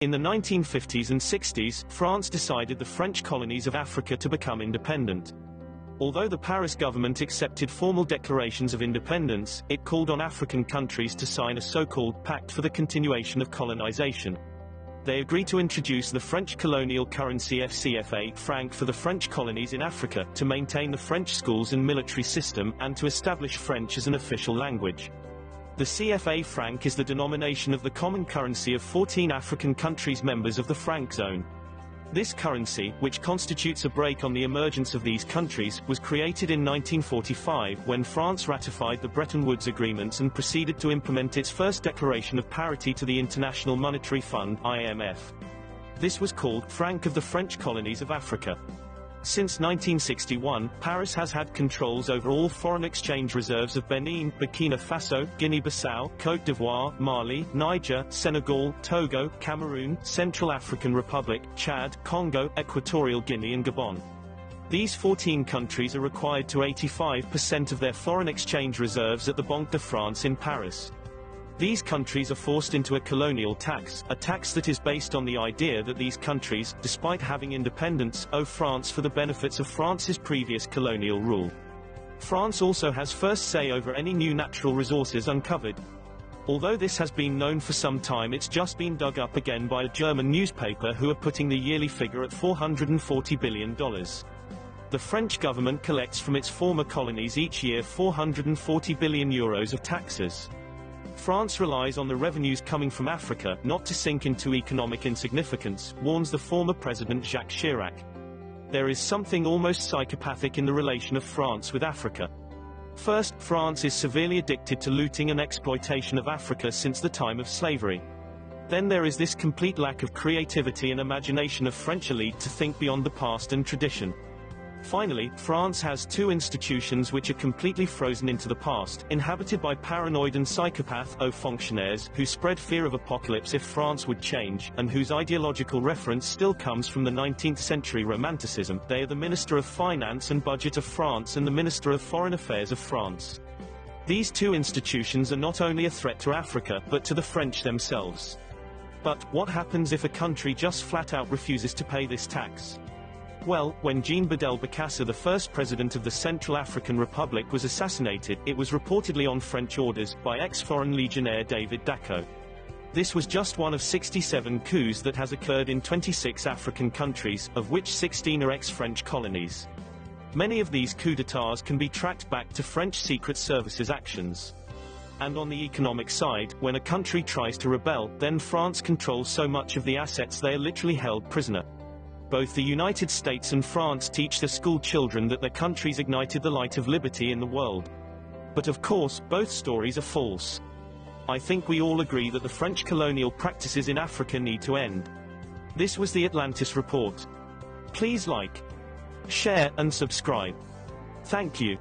In the 1950s and 60s, France decided the French colonies of Africa to become independent. Although the Paris government accepted formal declarations of independence, it called on African countries to sign a so-called Pact for the Continuation of Colonization. They agreed to introduce the French colonial currency FCFA franc for the French colonies in Africa, to maintain the French schools and military system, and to establish French as an official language. The CFA franc is the denomination of the common currency of 14 African countries members of the franc zone. This currency, which constitutes a break on the emergence of these countries, was created in 1945 when France ratified the Bretton Woods agreements and proceeded to implement its first declaration of parity to the International Monetary Fund (IMF). This was called Franc of the French Colonies of Africa. Since 1961, Paris has had controls over all foreign exchange reserves of Benin, Burkina Faso, Guinea-Bissau, Côte d'Ivoire, Mali, Niger, Senegal, Togo, Cameroon, Central African Republic, Chad, Congo, Equatorial Guinea and Gabon. These 14 countries are required to 85% of their foreign exchange reserves at the Banque de France in Paris. These countries are forced into a colonial tax, a tax that is based on the idea that these countries, despite having independence, owe France for the benefits of France's previous colonial rule. France also has first say over any new natural resources uncovered. Although this has been known for some time, it's just been dug up again by a German newspaper who are putting the yearly figure at $440 billion. The French government collects from its former colonies each year €440 billion of taxes. France relies on the revenues coming from Africa not to sink into economic insignificance, warns the former President Jacques Chirac. There is something almost psychopathic in the relation of France with Africa. First, France is severely addicted to looting and exploitation of Africa since the time of slavery. Then there is this complete lack of creativity and imagination of French elite to think beyond the past and tradition. Finally, France has two institutions which are completely frozen into the past, inhabited by paranoid and psychopath hauts fonctionnaires, who spread fear of apocalypse if France would change, and whose ideological reference still comes from the 19th century Romanticism. They are the Minister of Finance and Budget of France and the Minister of Foreign Affairs of France. These two institutions are not only a threat to Africa, but to the French themselves. But, what happens if a country just flat out refuses to pay this tax? Well, when Jean Bedel Bokassa, the first president of the Central African Republic, was assassinated, it was reportedly on French orders, by ex-Foreign Legionnaire David Dacko. This was just one of 67 coups that has occurred in 26 African countries, of which 16 are ex-French colonies. Many of these coups d'états can be tracked back to French Secret Services actions. And on the economic side, when a country tries to rebel, then France controls so much of the assets they are literally held prisoner. Both the United States and France teach their school children that their countries ignited the light of liberty in the world. But of course, both stories are false. I think we all agree that the French colonial practices in Africa need to end. This was the Atlantis Report. Please like, share, and subscribe. Thank you.